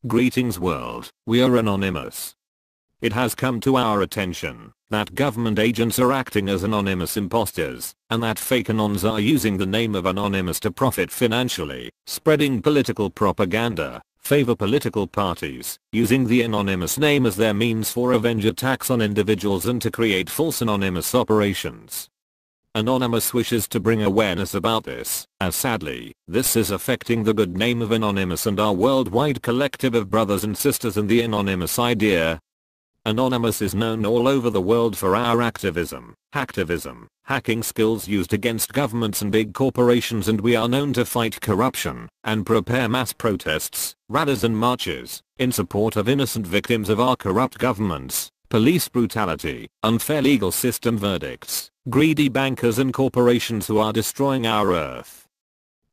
Greetings world, we are anonymous. It has come to our attention that government agents are acting as anonymous imposters, and that fake anons are using the name of anonymous to profit financially, spreading political propaganda, favor political parties, using the anonymous name as their means for revenge attacks on individuals and to create false anonymous operations. Anonymous wishes to bring awareness about this, as sadly, this is affecting the good name of Anonymous and our worldwide collective of brothers and sisters in the anonymous idea. Anonymous is known all over the world for our activism, hacktivism, hacking skills used against governments and big corporations, and we are known to fight corruption and prepare mass protests, rallies and marches in support of innocent victims of our corrupt governments, police brutality, unfair legal system verdicts, greedy bankers and corporations who are destroying our earth.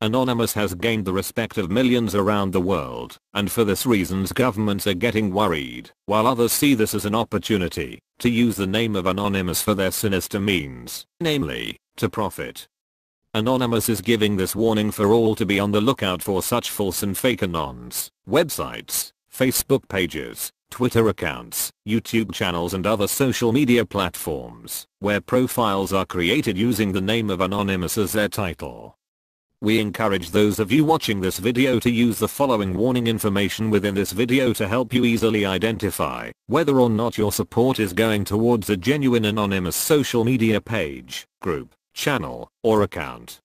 Anonymous has gained the respect of millions around the world, and for this reasons governments are getting worried, while others see this as an opportunity to use the name of Anonymous for their sinister means, namely, to profit. Anonymous is giving this warning for all to be on the lookout for such false and fake anons, websites, Facebook pages, Twitter accounts, YouTube channels and other social media platforms, where profiles are created using the name of Anonymous as their title. We encourage those of you watching this video to use the following warning information within this video to help you easily identify whether or not your support is going towards a genuine anonymous social media page, group, channel, or account.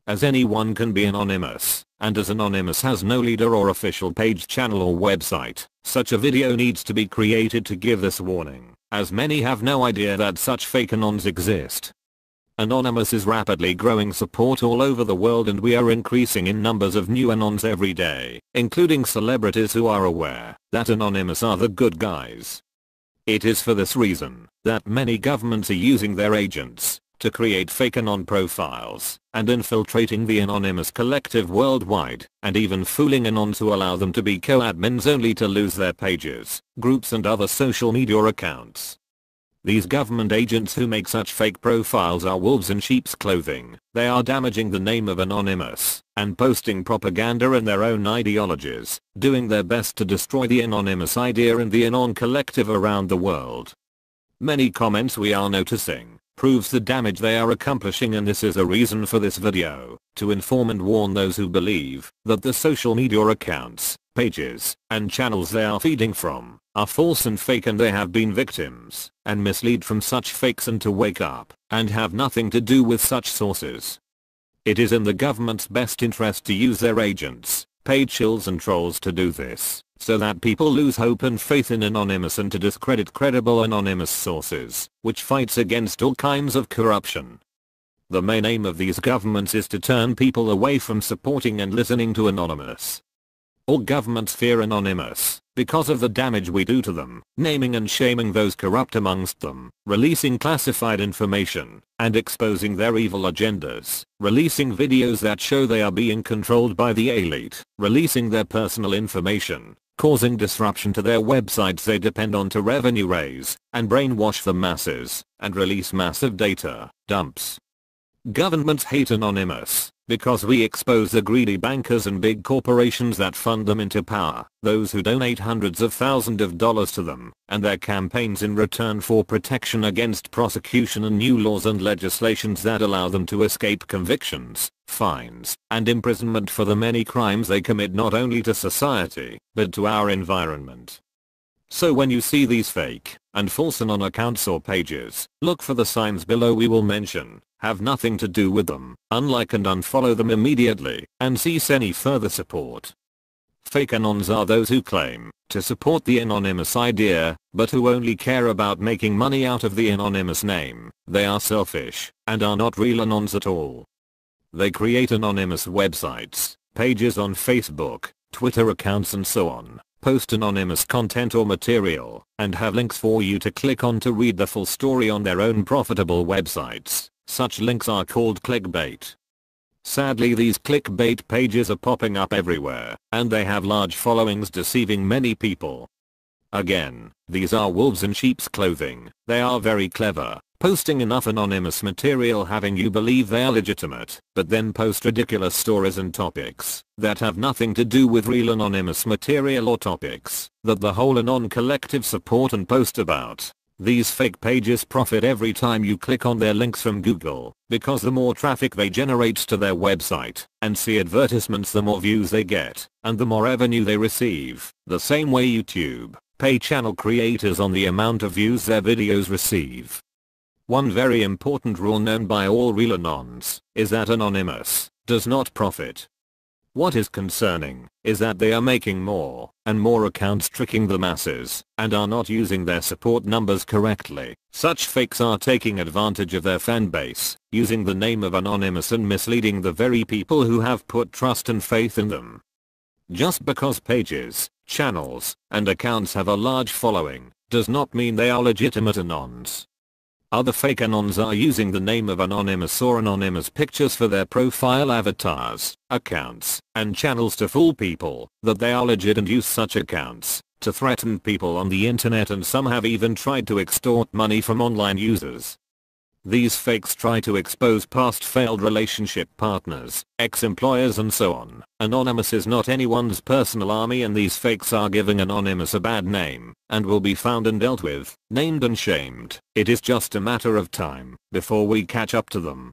As anyone can be anonymous, and as Anonymous has no leader or official page, channel or website, such a video needs to be created to give this warning, as many have no idea that such fake anons exist. Anonymous is rapidly growing support all over the world, and we are increasing in numbers of new anons every day, including celebrities who are aware that Anonymous are the good guys. It is for this reason that many governments are using their agents to create fake anon profiles and infiltrating the anonymous collective worldwide, and even fooling anons who allow them to be co-admins only to lose their pages, groups and other social media accounts. These government agents who make such fake profiles are wolves in sheep's clothing. They are damaging the name of Anonymous and posting propaganda in their own ideologies, doing their best to destroy the anonymous idea and the anon collective around the world. Many comments we are noticing proves the damage they are accomplishing, and this is a reason for this video, to inform and warn those who believe that the social media accounts, pages, and channels they are feeding from are false and fake, and they have been victims and misled from such fakes, and to wake up and have nothing to do with such sources. It is in the government's best interest to use their agents, paid shills and trolls to do this, so that people lose hope and faith in Anonymous, and to discredit credible anonymous sources, which fights against all kinds of corruption. The main aim of these governments is to turn people away from supporting and listening to Anonymous. All governments fear Anonymous because of the damage we do to them, naming and shaming those corrupt amongst them, releasing classified information, and exposing their evil agendas, releasing videos that show they are being controlled by the elite, releasing their personal information, causing disruption to their websites they depend on to revenue raise, and brainwash the masses, and release massive data dumps. Governments hate Anonymous because we expose the greedy bankers and big corporations that fund them into power, those who donate hundreds of thousands of dollars to them, and their campaigns in return for protection against prosecution and new laws and legislations that allow them to escape convictions, fines, and imprisonment for the many crimes they commit, not only to society, but to our environment. So when you see these fake and false anon accounts or pages, look for the signs below we will mention, have nothing to do with them, unlike and unfollow them immediately, and cease any further support. Fake anons are those who claim to support the anonymous idea, but who only care about making money out of the anonymous name. They are selfish and are not real anons at all. They create anonymous websites, pages on Facebook, Twitter accounts and so on, post anonymous content or material, and have links for you to click on to read the full story on their own profitable websites. Such links are called clickbait. Sadly, these clickbait pages are popping up everywhere, and they have large followings, deceiving many people. Again, these are wolves in sheep's clothing. They are very clever, posting enough anonymous material having you believe they are legitimate, but then post ridiculous stories and topics that have nothing to do with real anonymous material or topics that the whole Anon collective support and post about. These fake pages profit every time you click on their links from Google, because the more traffic they generate to their website and see advertisements, the more views they get, and the more revenue they receive. The same way YouTube pay channel creators on the amount of views their videos receive. One very important rule known by all real Anons is that Anonymous does not profit. What is concerning is that they are making more and more accounts tricking the masses and are not using their support numbers correctly. Such fakes are taking advantage of their fan base, using the name of Anonymous and misleading the very people who have put trust and faith in them. Just because pages, channels, and accounts have a large following does not mean they are legitimate Anons. Other fake Anons are using the name of Anonymous or anonymous pictures for their profile avatars, accounts, and channels to fool people that they are legit and use such accounts to threaten people on the internet, and some have even tried to extort money from online users. These fakes try to expose past failed relationship partners, ex-employers and so on. Anonymous is not anyone's personal army, and these fakes are giving Anonymous a bad name and will be found and dealt with, named and shamed. It is just a matter of time before we catch up to them.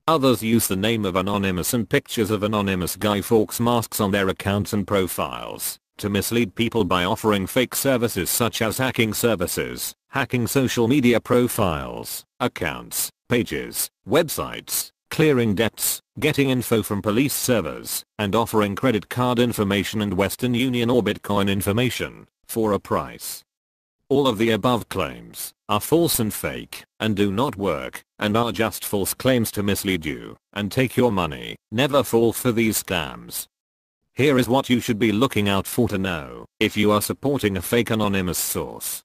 Others use the name of Anonymous and pictures of Anonymous Guy Fawkes masks on their accounts and profiles to mislead people by offering fake services such as hacking services, hacking social media profiles, accounts, pages, websites, clearing debts, getting info from police servers, and offering credit card information and Western Union or Bitcoin information for a price. All of the above claims are false and fake and do not work and are just false claims to mislead you and take your money. Never fall for these scams. Here is what you should be looking out for to know if you are supporting a fake anonymous source.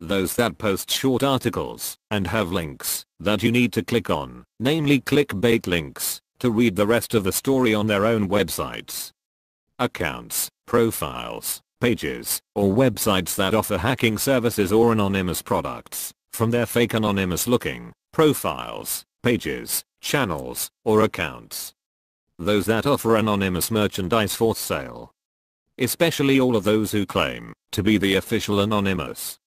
Those that post short articles and have links that you need to click on, namely clickbait links, to read the rest of the story on their own websites. Accounts, profiles, pages, or websites that offer hacking services or anonymous products from their fake anonymous looking profiles, pages, channels, or accounts. Those that offer anonymous merchandise for sale. Especially all of those who claim to be the official Anonymous.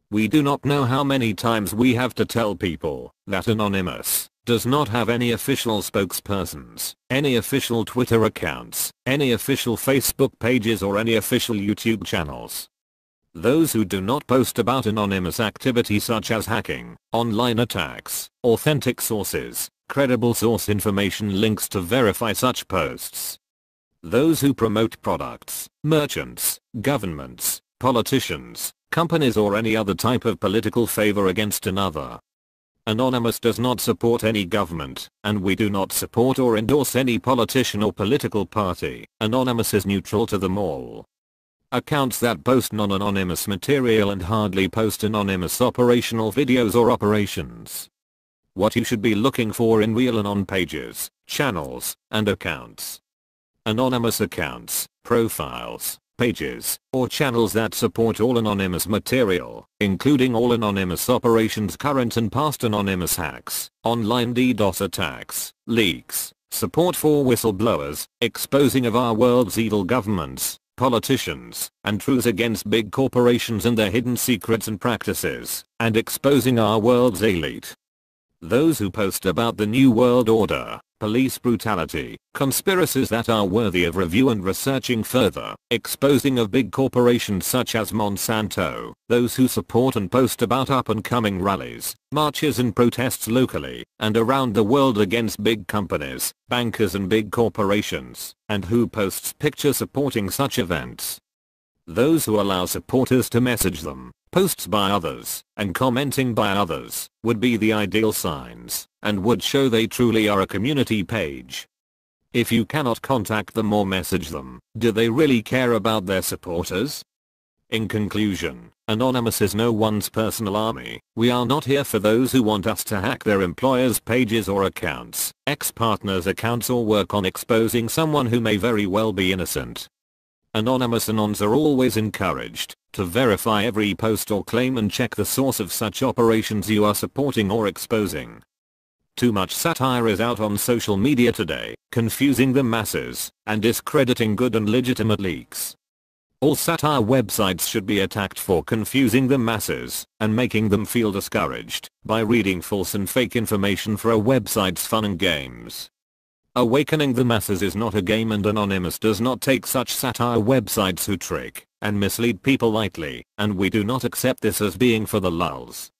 We do not know how many times we have to tell people that Anonymous does not have any official spokespersons, any official Twitter accounts, any official Facebook pages, or any official YouTube channels. Those who do not post about anonymous activity such as hacking, online attacks, authentic sources, credible source information, links to verify such posts. Those who promote products, merchants, governments, politicians, companies, or any other type of political favor against another. Anonymous does not support any government, and we do not support or endorse any politician or political party. Anonymous is neutral to them all. Accounts that post non-anonymous material and hardly post anonymous operational videos or operations. What you should be looking for in real Anon pages, channels, and accounts. Anonymous accounts, profiles, pages, or channels that support all anonymous material, including all anonymous operations, current and past anonymous hacks, online DDoS attacks, leaks, support for whistleblowers, exposing of our world's evil governments, politicians, and truths against big corporations and their hidden secrets and practices, and exposing our world's elite. Those who post about the New World Order, police brutality, conspiracies that are worthy of review and researching further, exposing of big corporations such as Monsanto, those who support and post about up-and-coming rallies, marches and protests locally and around the world against big companies, bankers and big corporations, and who posts pictures supporting such events. Those who allow supporters to message them, posts by others, and commenting by others, would be the ideal signs, and would show they truly are a community page. If you cannot contact them or message them, do they really care about their supporters? In conclusion, Anonymous is no one's personal army. We are not here for those who want us to hack their employers' pages or accounts, ex-partners' accounts, or work on exposing someone who may very well be innocent. Anonymous Anons are always encouraged to verify every post or claim and check the source of such operations you are supporting or exposing. Too much satire is out on social media today, confusing the masses and discrediting good and legitimate leaks. All satire websites should be attacked for confusing the masses and making them feel discouraged by reading false and fake information for a website's fun and games. Awakening the masses is not a game, and Anonymous does not take such satire websites who trick and mislead people lightly, and we do not accept this as being for the lulz.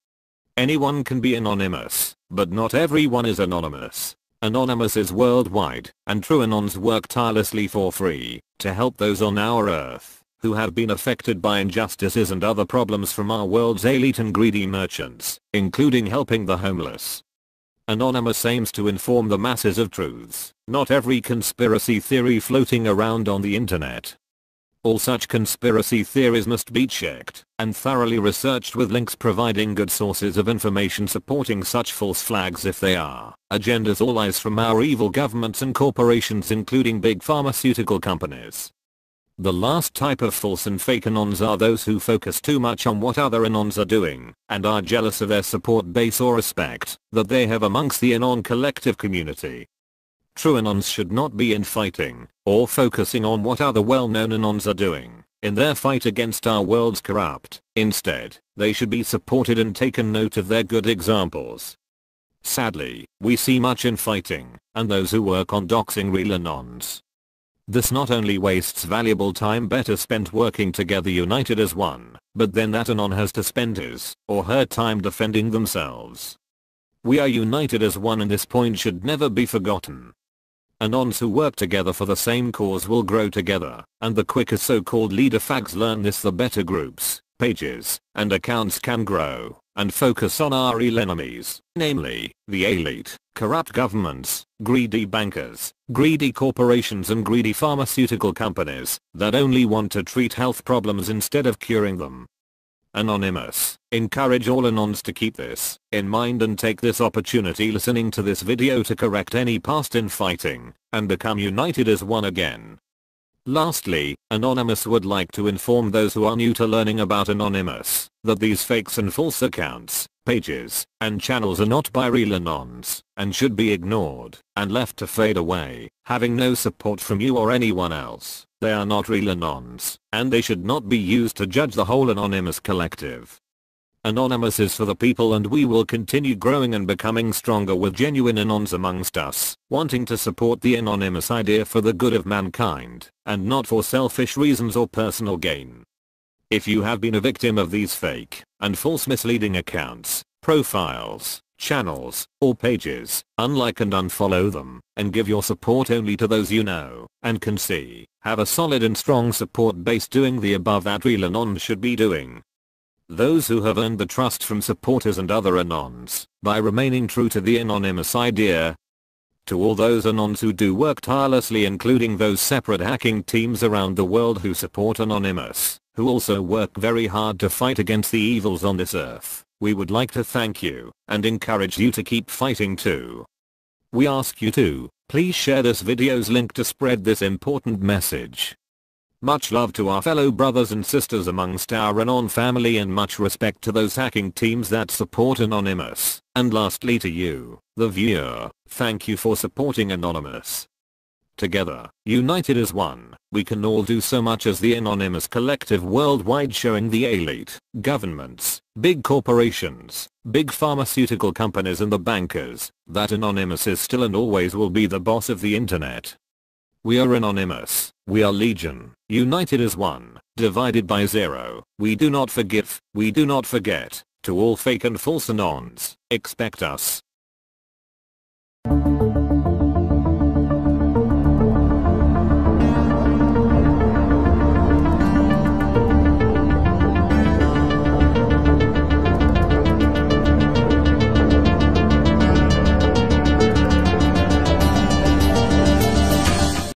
Anyone can be anonymous, but not everyone is anonymous. Anonymous is worldwide, and true Anons work tirelessly for free to help those on our earth who have been affected by injustices and other problems from our world's elite and greedy merchants, including helping the homeless. Anonymous aims to inform the masses of truths, not every conspiracy theory floating around on the internet. All such conspiracy theories must be checked and thoroughly researched, with links providing good sources of information supporting such false flags if they are agendas or lies from our evil governments and corporations, including big pharmaceutical companies. The last type of false and fake Anons are those who focus too much on what other Anons are doing and are jealous of their support base or respect that they have amongst the Anon collective community. True Anons should not be infighting or focusing on what other well-known Anons are doing in their fight against our world's corrupt. Instead, they should be supported and taken note of their good examples. Sadly, we see much infighting and those who work on doxing real Anons. This not only wastes valuable time better spent working together united as one, but then that Anon has to spend his or her time defending themselves. We are united as one, and this point should never be forgotten. Anons who work together for the same cause will grow together, and the quicker so-called leader fags learn this, the better groups, pages, and accounts can grow and focus on our real enemies, namely, the elite, corrupt governments, greedy bankers, greedy corporations and greedy pharmaceutical companies that only want to treat health problems instead of curing them. Anonymous encourage all Anons to keep this in mind and take this opportunity listening to this video to correct any past infighting and become united as one again. Lastly, Anonymous would like to inform those who are new to learning about Anonymous that these fakes and false accounts, pages, and channels are not by real Anons and should be ignored and left to fade away, having no support from you or anyone else. They are not real Anons, and they should not be used to judge the whole Anonymous collective. Anonymous is for the people, and we will continue growing and becoming stronger with genuine Anons amongst us, wanting to support the Anonymous idea for the good of mankind, and not for selfish reasons or personal gain. If you have been a victim of these fake and false misleading accounts, profiles, channels, or pages, unlike and unfollow them, and give your support only to those you know and can see have a solid and strong support base doing the above that real Anons should be doing. Those who have earned the trust from supporters and other Anons by remaining true to the Anonymous idea. To all those Anons who do work tirelessly, including those separate hacking teams around the world who support Anonymous, who also work very hard to fight against the evils on this earth, we would like to thank you and encourage you to keep fighting too. We ask you to please share this video's link to spread this important message. Much love to our fellow brothers and sisters amongst our Anon family, and much respect to those hacking teams that support Anonymous. And lastly to you, the viewer, thank you for supporting Anonymous. Together, united as one, we can all do so much as the Anonymous collective worldwide, showing the elite, governments, big corporations, big pharmaceutical companies and the bankers that Anonymous is still and always will be the boss of the internet. We are Anonymous, we are Legion, united as one, divided by zero. We do not forgive, we do not forget. To all fake and false Anons, expect us